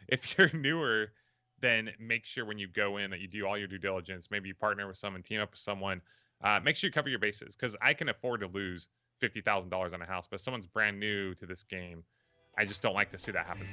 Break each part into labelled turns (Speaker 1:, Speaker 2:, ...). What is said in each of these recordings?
Speaker 1: if you're newer, then make sure when you go in that you do all your due diligence. Maybe you partner with someone, team up with someone. Make sure you cover your bases, because I can afford to lose $50,000 on a house, but if someone's brand new to this game, I just don't like to see that happen.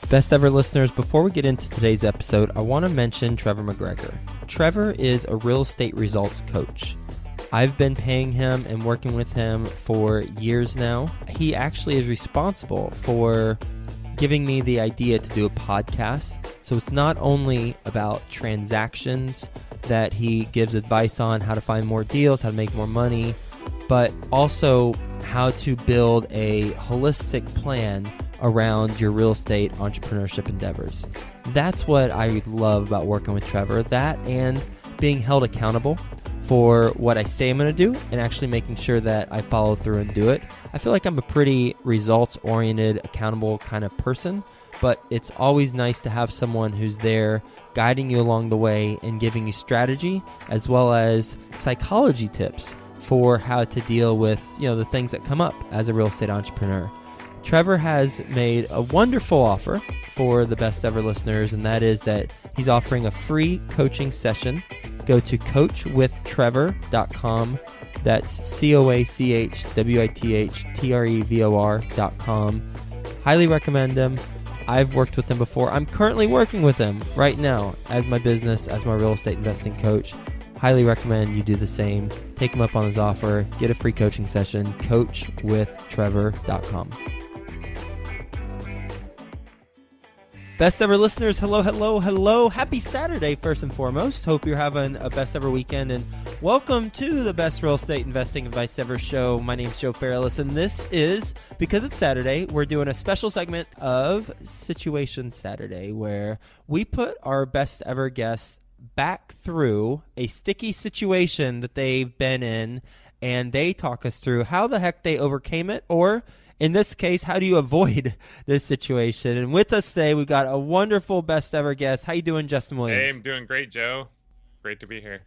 Speaker 2: Best ever listeners, before we get into today's episode, I want to mention Trevor McGregor. Trevor is a real estate results coach. I've been paying him and working with him for years now. He actually is responsible for giving me the idea to do a podcast. So it's not only about transactions that he gives advice on, how to find more deals, how to make more money, but also how to build a holistic plan around your real estate entrepreneurship endeavors. That's what I love about working with Trevor, that and being held accountable for what I say I'm going to do and actually making sure that I follow through and do it. I feel like I'm a pretty results-oriented, accountable kind of person, but it's always nice to have someone who's there guiding you along the way and giving you strategy as well as psychology tips for how to deal with, the things that come up as a real estate entrepreneur. Trevor has made a wonderful offer for the best ever listeners, and that is that he's offering a free coaching session. Go to coachwithtrevor.com. That's coachwithtrevor.com. Highly recommend him. I've worked with him before. I'm currently working with him right now as my business, as my real estate investing coach. Highly recommend you do the same. Take him up on his offer. Get a free coaching session. coachwithtrevor.com. Best ever listeners, hello, hello, hello. Happy Saturday, first and foremost. Hope you're having a best ever weekend, and welcome to the Best Real Estate Investing Advice Ever show. My name's Joe Fairless, and this is, because it's Saturday, we're doing a special segment of Situation Saturday, where we put our best ever guests back through a sticky situation that they've been in, and they talk us through how the heck they overcame it, or in this case, how do you avoid this situation? And with us today, we've got a wonderful best ever guest. How you doing, Justin Williams?
Speaker 1: Hey, I'm doing great, Joe. Great to be here.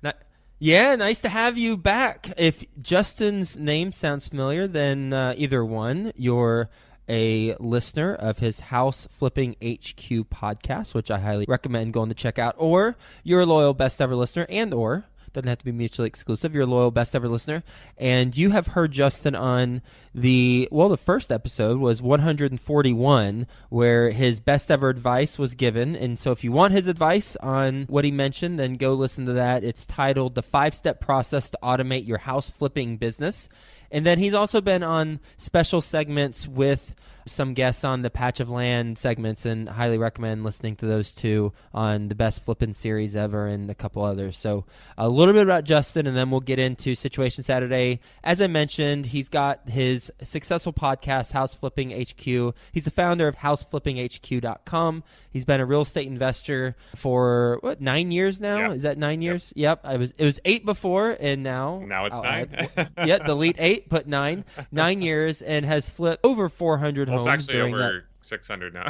Speaker 2: Yeah, nice to have you back. If Justin's name sounds familiar, then either one, you're a listener of his House Flipping HQ podcast, which I highly recommend going to check out, or you're a loyal best ever listener, and or doesn't have to be mutually exclusive. You're a loyal best ever listener, and you have heard Justin on the first episode was 141, where his best ever advice was given. And so if you want his advice on what he mentioned, then go listen to that. It's titled The 5-Step Process to Automate Your House Flipping Business. And then he's also been on special segments with some guests on the Patch of Land segments, and highly recommend listening to those two on the Best Flipping series ever and a couple others. So a little bit about Justin, and then we'll get into Situation Saturday. As I mentioned, he's got his successful podcast, House Flipping HQ. He's the founder of houseflippinghq.com. He's been a real estate investor for 9 years now? Yep. Is that 9 years? Yep. It was 8 before, and now
Speaker 1: it's 9.
Speaker 2: Yeah, delete 8, put 9. 9 years, and has flipped over 400 homes.
Speaker 1: It's actually
Speaker 2: during
Speaker 1: over 600 now.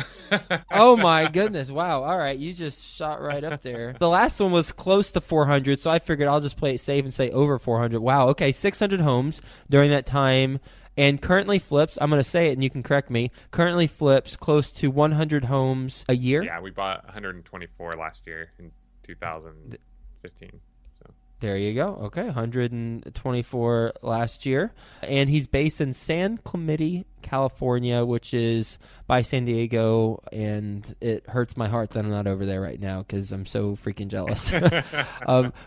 Speaker 2: Oh my goodness. Wow. All right. You just shot right up there. The last one was close to 400, so I figured I'll just play it safe and say over 400. Wow. Okay. 600 homes during that time, and currently flips, I'm going to say it and you can correct me, currently flips close to 100 homes a year.
Speaker 1: Yeah, we bought 124 last year in 2015.
Speaker 2: There you go. Okay, 124 last year. And he's based in San Clemente, California, which is by San Diego, and it hurts my heart that I'm not over there right now because I'm so freaking jealous.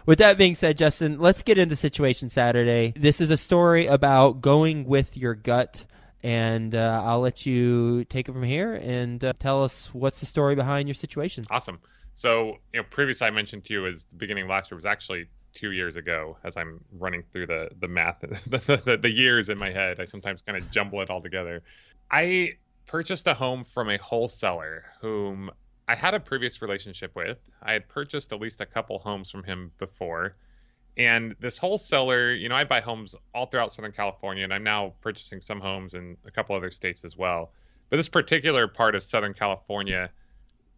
Speaker 2: With that being said, Justin, let's get into Situation Saturday. This is a story about going with your gut, and I'll let you take it from here and tell us what's the story behind your situation.
Speaker 1: Awesome. So, previously I mentioned to you is the beginning of last year was actually 2 years ago. As I'm running through the math, the years in my head, I sometimes kind of jumble it all together. I purchased a home from a wholesaler whom I had a previous relationship with. I had purchased at least a couple homes from him before. And this wholesaler, I buy homes all throughout Southern California, and I'm now purchasing some homes in a couple other states as well. But this particular part of Southern California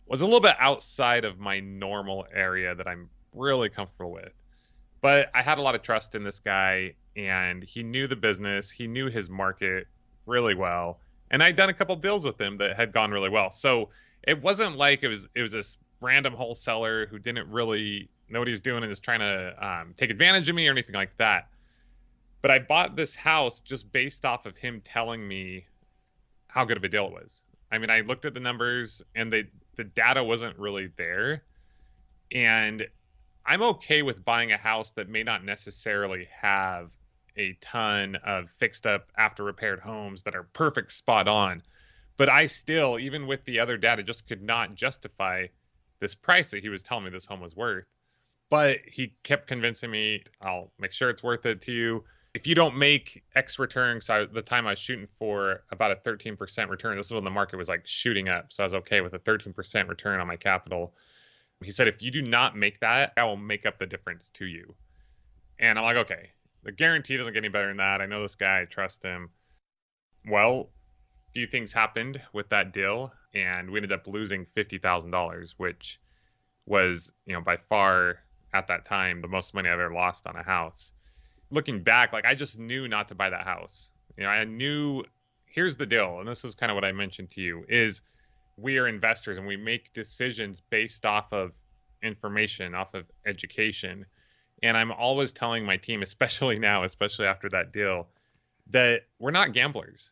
Speaker 1: was a little bit outside of my normal area that I'm really comfortable with. But I had a lot of trust in this guy, and he knew the business. He knew his market really well. And I'd done a couple deals with him that had gone really well. So it wasn't like it was this random wholesaler who didn't really know what he was doing and was trying to take advantage of me or anything like that. But I bought this house just based off of him telling me how good of a deal it was. I mean, I looked at the numbers and the data wasn't really there. And I'm okay with buying a house that may not necessarily have a ton of fixed up after repaired homes that are perfect spot on. But I still, even with the other data, just could not justify this price that he was telling me this home was worth. But he kept convincing me, I'll make sure it's worth it to you. If you don't make X return, so the time I was shooting for about a 13% return, this is when the market was like shooting up. So I was okay with a 13% return on my capital. He said, if you do not make that, I will make up the difference to you. And I'm like, okay, the guarantee doesn't get any better than that. I know this guy, I trust him. Well, a few things happened with that deal, and we ended up losing $50,000, which was, by far at that time the most money I've ever lost on a house. Looking back, like I just knew not to buy that house. I knew, here's the deal, and this is kind of what I mentioned to you, is we are investors and we make decisions based off of information, off of education. And I'm always telling my team, especially now, especially after that deal, that we're not gamblers.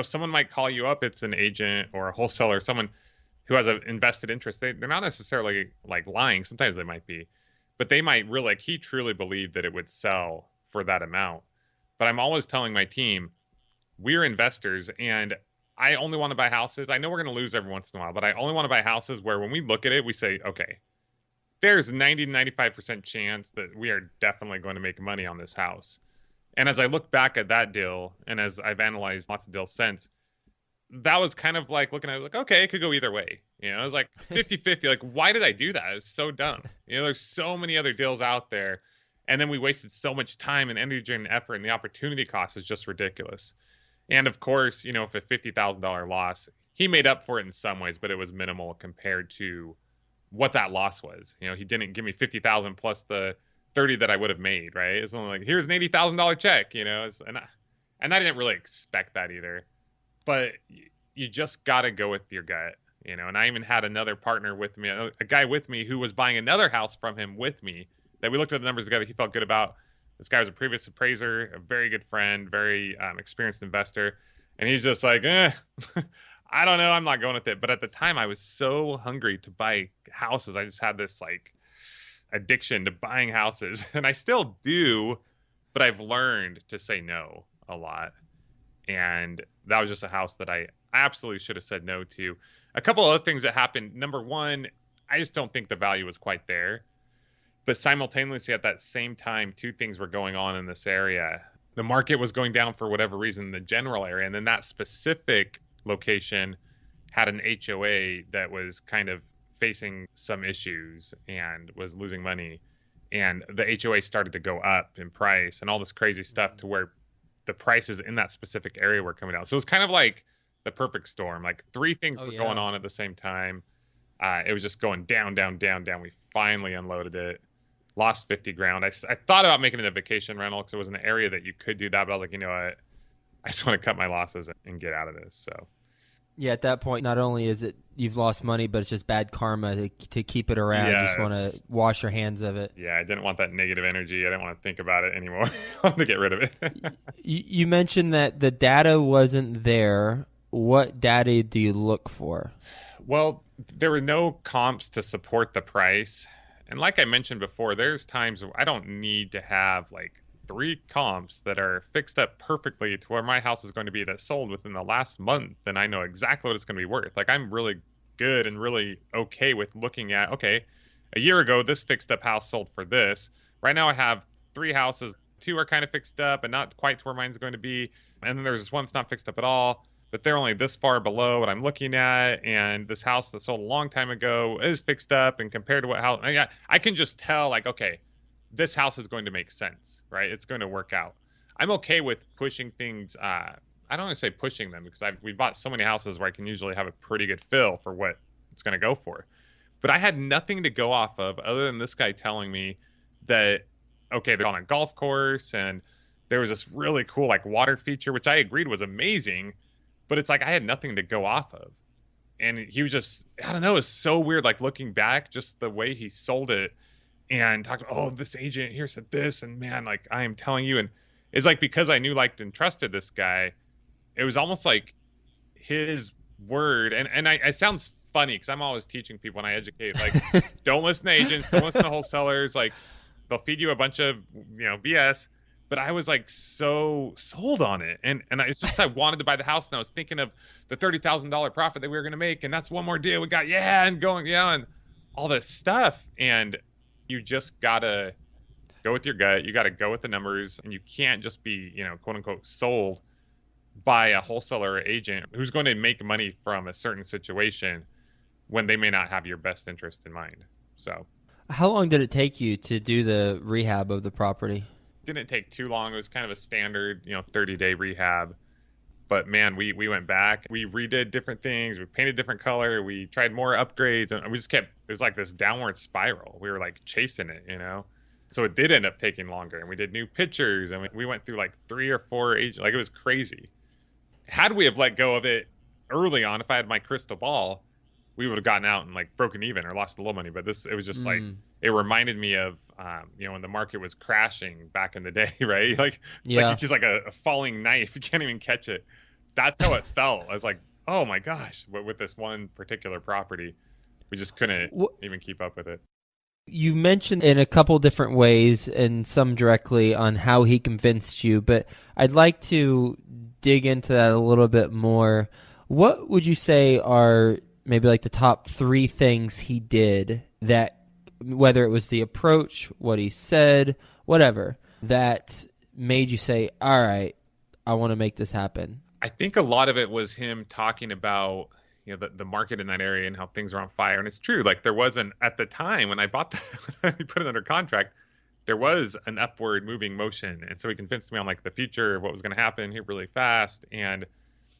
Speaker 1: Someone might call you up, it's an agent or a wholesaler, someone who has an invested interest. They're not necessarily like lying. Sometimes they might be, but they might really, like, he truly believed that it would sell for that amount. But I'm always telling my team, we're investors and I only want to buy houses. I know we're going to lose every once in a while, but I only want to buy houses where when we look at it, we say, okay, there's 90 to 95% chance that we are definitely going to make money on this house. And as I look back at that deal, and as I've analyzed lots of deals since, that was kind of like looking at it like, okay, it could go either way. It was like 50-50. Like, why did I do that? It's so dumb. There's so many other deals out there. And then we wasted so much time and energy and effort, and the opportunity cost is just ridiculous. And of course, if a $50,000 loss, he made up for it in some ways, but it was minimal compared to what that loss was. He didn't give me 50,000 plus the 30 that I would have made, right? It's only like, here's an $80,000 check, and I didn't really expect that either. But you just got to go with your gut, and I even had another partner with me, a guy with me who was buying another house from him with me that we looked at the numbers together. He felt good about. This guy was a previous appraiser, a very good friend, very experienced investor. And he's just like, I don't know. I'm not going with it. But at the time, I was so hungry to buy houses. I just had this like addiction to buying houses. And I still do, but I've learned to say no a lot. And that was just a house that I absolutely should have said no to. A couple of other things that happened. Number one, I just don't think the value was quite there. But simultaneously at that same time, two things were going on in this area. The market was going down for whatever reason in the general area. And then that specific location had an HOA that was kind of facing some issues and was losing money. And the HOA started to go up in price and all this crazy stuff to where the prices in that specific area were coming down. So it was kind of like the perfect storm. Like three things were going on at the same time. It was just going down, down, down, down. We finally unloaded it. Lost 50 grand. I thought about making it a vacation rental because it was an area that you could do that, but I was like, what? I just want to cut my losses and get out of this. So,
Speaker 2: yeah, at that point, not only is it you've lost money, but it's just bad karma to keep it around.
Speaker 1: Yes.
Speaker 2: You just want to wash your hands of it.
Speaker 1: Yeah, I didn't want that negative energy. I didn't want to think about it anymore. I wanted to get rid of it.
Speaker 2: You mentioned that the data wasn't there. What data do you look for?
Speaker 1: Well, there were no comps to support the price. And like I mentioned before, there's times where I don't need to have like 3 comps that are fixed up perfectly to where my house is going to be that sold within the last month, and I know exactly what it's going to be worth. Like I'm really good and really okay with looking at, okay, a year ago, this fixed up house sold for this. Right now I have 3 houses. 2 are kind of fixed up and not quite to where mine's going to be. And then there's this one that's not fixed up at all, but they're only this far below what I'm looking at. And this house that sold a long time ago is fixed up, and compared to what house, I can just tell like, okay, this house is going to make sense, right? It's going to work out. I'm okay with pushing things. I don't want to say pushing them because we bought so many houses where I can usually have a pretty good feel for what it's going to go for. But I had nothing to go off of other than this guy telling me that, okay, they're on a golf course and there was this really cool like water feature, which I agreed was amazing, but it's like I had nothing to go off of. and he was just, I don't know, it's so weird. Like looking back, just the way he sold it and talked about, oh, this agent here said this, and man, like I am telling you, and it's like because I knew, liked, and trusted this guy, it was almost like his word. And I sounds funny because I'm always teaching people when I educate, like, don't listen to agents, don't listen to wholesalers, like they'll feed you a bunch of BS. But I was like so sold on it, and it's just I wanted to buy the house, and I was thinking of the $30,000 profit that we were going to make, and that's one more deal we got, and going, and all this stuff. And you just gotta go with your gut. You gotta go with the numbers, and you can't just be, quote unquote, sold by a wholesaler or agent who's going to make money from a certain situation when they may not have your best interest in mind. So,
Speaker 2: how long did it take you to do the rehab of the property?
Speaker 1: Didn't take too long. It was kind of a standard, 30-day rehab. But man, we went back, we redid different things, we painted different color, we tried more upgrades, and we just kept, it was like this downward spiral. We were like chasing it, So it did end up taking longer, and we did new pictures, and we went through like 3 or 4 agents. Like, it was crazy. Had we have let go of it early on, if I had my crystal ball, we would have gotten out and like broken even or lost a little money. But it was just like, it reminded me of, when the market was crashing back in the day, right? Like it's just like a falling knife. You can't even catch it. That's how it felt. I was like, oh my gosh, but with this one particular property, we just couldn't even keep up with it.
Speaker 2: You mentioned in a couple different ways and some directly on how he convinced you, but I'd like to dig into that a little bit more. What would you say are maybe like the top 3 things he did that, whether it was the approach, what he said, whatever, that made you say, all right, I want to make this happen?
Speaker 1: I think a lot of it was him talking about, the market in that area and how things are on fire. And it's true. Like there wasn't, at the time when I bought that, we put it under contract, there was an upward moving motion. And so he convinced me on like the future of what was going to happen here really fast. And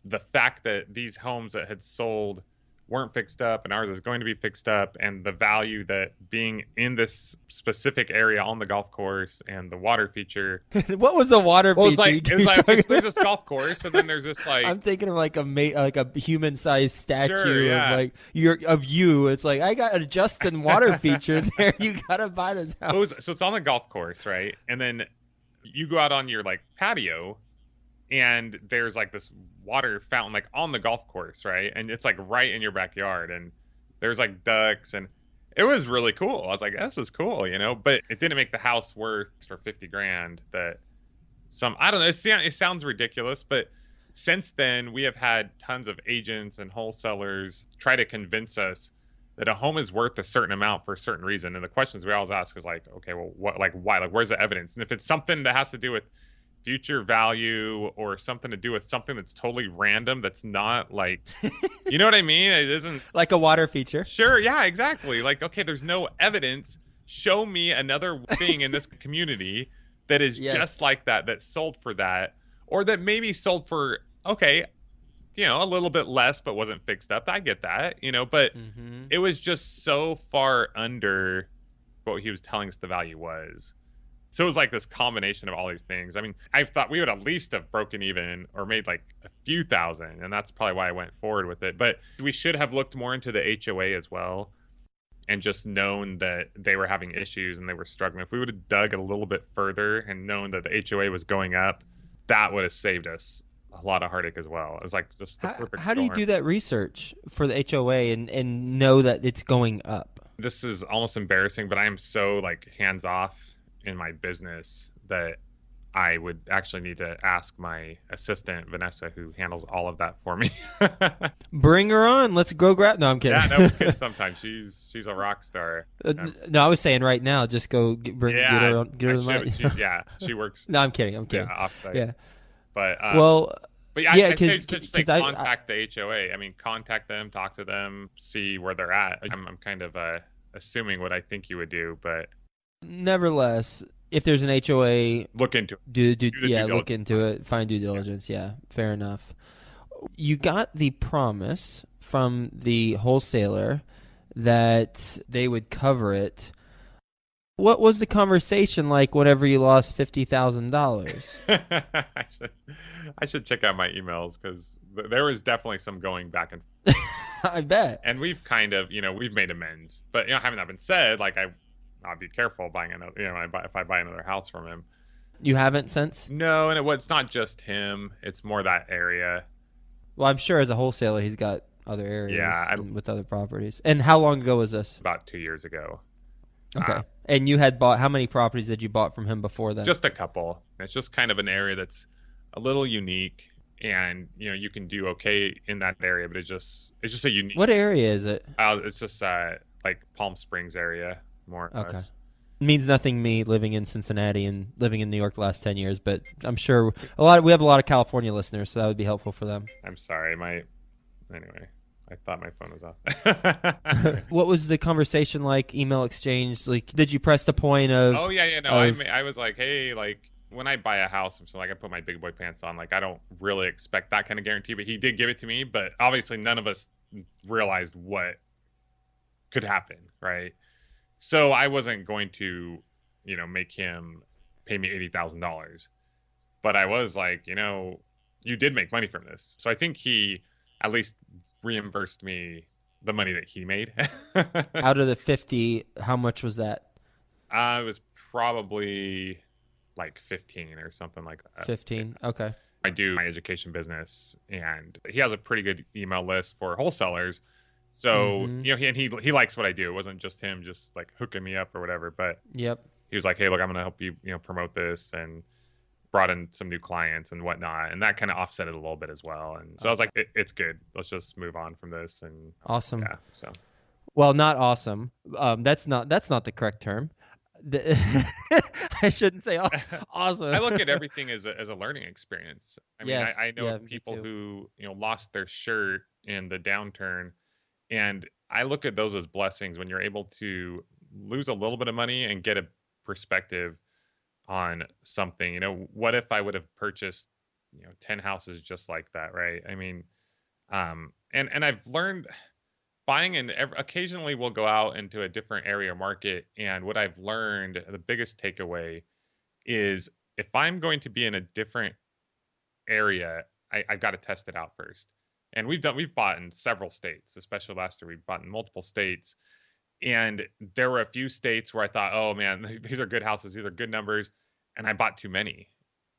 Speaker 1: the fact that these homes that had sold weren't fixed up and ours is going to be fixed up, and the value that being in this specific area on the golf course and the water feature.
Speaker 2: What was the water feature?
Speaker 1: It was like there's this golf course, and then there's this like, I'm
Speaker 2: thinking of like a human-sized statue of you. It's like, I got a Justin water feature there. You gotta buy this house.
Speaker 1: So it's on the golf course, right? And then you go out on your like patio, and there's like this water fountain like on the golf course, right? And it's like right in your backyard, and there's like ducks, and it was really cool. I was like, this is cool, but it didn't make the house worth for $50,000 that I don't know, it sounds ridiculous, but since then we have had tons of agents and wholesalers try to convince us that a home is worth a certain amount for a certain reason. And the questions we always ask is like, okay, well, what, like, why, like, where's the evidence? And if it's something that has to do with future value or something to do with something that's totally random, that's not like, you know what I mean? It isn't
Speaker 2: like a water feature.
Speaker 1: Sure. Yeah, exactly. Like, okay, there's no evidence. Show me another thing in this community that is just like that sold for that, or that maybe sold for, okay, a little bit less, but wasn't fixed up. I get that, but it was just so far under what he was telling us the value was. So it was like this combination of all these things. I mean, I thought we would at least have broken even or made like a few thousand, and that's probably why I went forward with it. But we should have looked more into the HOA as well and just known that they were having issues and they were struggling. If we would have dug a little bit further and known that the HOA was going up, that would have saved us a lot of heartache as well. It was like just the perfect storm.
Speaker 2: How do you do that research for the HOA and know that it's going up?
Speaker 1: This is almost embarrassing, but I am so like hands off in my business that I would actually need to ask my assistant Vanessa, who handles all of that for me.
Speaker 2: Bring her on. Let's go grab. No, I'm kidding.
Speaker 1: Yeah, no, we could sometimes. She's a rock star.
Speaker 2: No, I was saying right now, just go get her on. Get her the
Speaker 1: mic. She works.
Speaker 2: No, I'm kidding. Yeah,
Speaker 1: offsite.
Speaker 2: Yeah,
Speaker 1: but
Speaker 2: yeah,
Speaker 1: because contact the HOA. I mean, contact them, talk to them, see where they're at. I'm kind of assuming what I think you would do, but.
Speaker 2: Nevertheless, if there's an HOA,
Speaker 1: look into it.
Speaker 2: Look into it. Find due diligence. Yeah, fair enough. You got the promise from the wholesaler that they would cover it. What was the conversation like whenever you lost $50,000?
Speaker 1: I should check out my emails because there was definitely some going back and
Speaker 2: I bet.
Speaker 1: and we've kind of, we've made amends. But having that been said, like I'll be careful buying another, if I buy another house from him.
Speaker 2: You haven't since?
Speaker 1: No, and it's not just him. It's more that area.
Speaker 2: Well, I'm sure as a wholesaler, he's got other areas with other properties. And how long ago was this?
Speaker 1: About 2 years ago.
Speaker 2: Okay. And you had bought, how many properties did you bought from him before then?
Speaker 1: Just a couple. It's just kind of an area that's a little unique, and you can do okay in that area, but it's just a unique.
Speaker 2: What area is it?
Speaker 1: It's just like Palm Springs area, more or less.
Speaker 2: It means nothing to me living in Cincinnati and living in New York the last 10 years, but I'm sure we have a lot of California listeners, so that would be helpful for them.
Speaker 1: I'm sorry, anyway. I thought my phone was off.
Speaker 2: What was the conversation like? Email exchange? Like, did you press the point of?
Speaker 1: Oh yeah. No, I was like, hey, like when I buy a house, so like I put my big boy pants on. Like I don't really expect that kind of guarantee, but he did give it to me. But obviously, none of us realized what could happen, right? So I wasn't going to, make him pay me $80,000. But I was like, you did make money from this. So I think he at least reimbursed me the money that he made.
Speaker 2: Out of the 50, how much was that?
Speaker 1: It was probably like 15 or something like that.
Speaker 2: 15, okay.
Speaker 1: I do my education business, and he has a pretty good email list for wholesalers. So, he likes what I do. It wasn't just him just like hooking me up or whatever, but
Speaker 2: yep.
Speaker 1: He was like, hey, look, I'm going to help you, promote this, and brought in some new clients and whatnot. And that kind of offset it a little bit as well. And so I was like, it's good. Let's just move on from this. And
Speaker 2: awesome.
Speaker 1: Yeah. So,
Speaker 2: well, not awesome. That's not the correct term. I shouldn't say awesome.
Speaker 1: I look at everything as a learning experience. I mean,
Speaker 2: yes,
Speaker 1: I know people who, lost their shirt in the downturn, and I look at those as blessings when you're able to lose a little bit of money and get a perspective on something. What if I would have purchased 10 houses just like that, right? I mean, and I've learned buying, and occasionally we'll go out into a different area or market, and what I've learned, the biggest takeaway is if I'm going to be in a different area, I've got to test it out first. And we've bought in several states, especially last year. We've bought in multiple states. And there were a few states where I thought, oh man, these are good houses, these are good numbers, and I bought too many.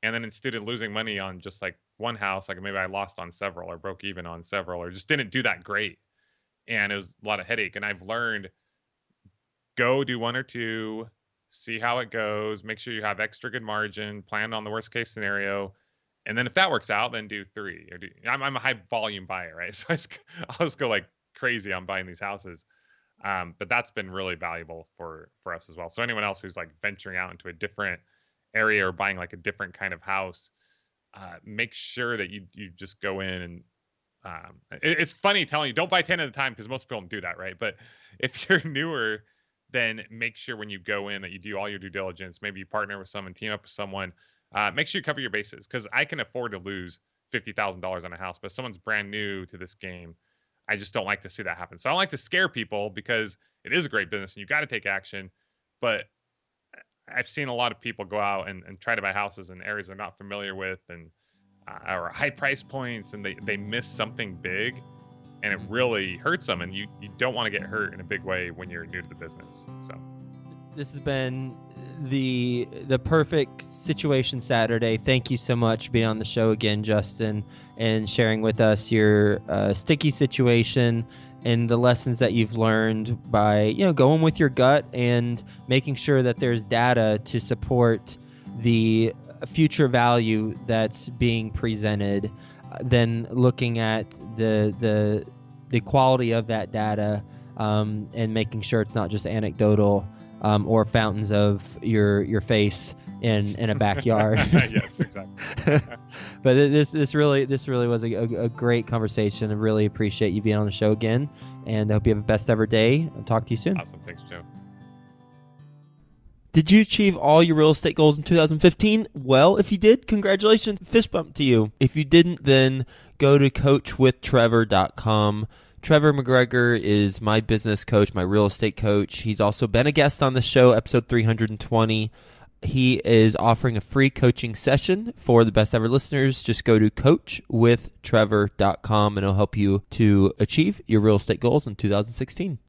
Speaker 1: And then instead of losing money on just like one house, like maybe I lost on several or broke even on several or just didn't do that great. And it was a lot of headache. And I've learned, go do one or two, see how it goes, make sure you have extra good margin, plan on the worst case scenario. And then if that works out, then do three. I'm a high volume buyer, right? So I'll just go like crazy on buying these houses. But that's been really valuable for us as well. So anyone else who's like venturing out into a different area or buying like a different kind of house, make sure that you just go in and it's funny telling you don't buy 10 at a time because most people don't do that, right? But if you're newer, then make sure when you go in that you do all your due diligence. Maybe you partner with someone, team up with someone. Make sure you cover your bases, because I can afford to lose $50,000 on a house, but if someone's brand new to this game, I just don't like to see that happen. So I don't like to scare people because it is a great business and you got to take action. But I've seen a lot of people go out and try to buy houses in areas they're not familiar with, and or high price points, and they miss something big, and it really hurts them. And you don't want to get hurt in a big way when you're new to the business. So
Speaker 2: this has been the perfect situation Saturday. Thank you so much for being on the show again, Justin, and sharing with us your sticky situation and the lessons that you've learned by going with your gut and making sure that there's data to support the future value that's being presented, then looking at the quality of that data, and making sure it's not just anecdotal or fountains of your face in a backyard.
Speaker 1: Yes, exactly.
Speaker 2: But this really was a great conversation. I really appreciate you being on the show again, and I hope you have the best ever day. I'll talk to you soon.
Speaker 1: Awesome. Thanks, Joe.
Speaker 2: Did you achieve all your real estate goals in 2015? Well, if you did, congratulations. Fist bump to you. If you didn't, then go to coachwithtrevor.com Trevor McGregor is my business coach, my real estate coach. He's also been a guest on the show, episode 320. He is offering a free coaching session for the best ever listeners. Just go to coachwithtrevor.com and it'll help you to achieve your real estate goals in 2016.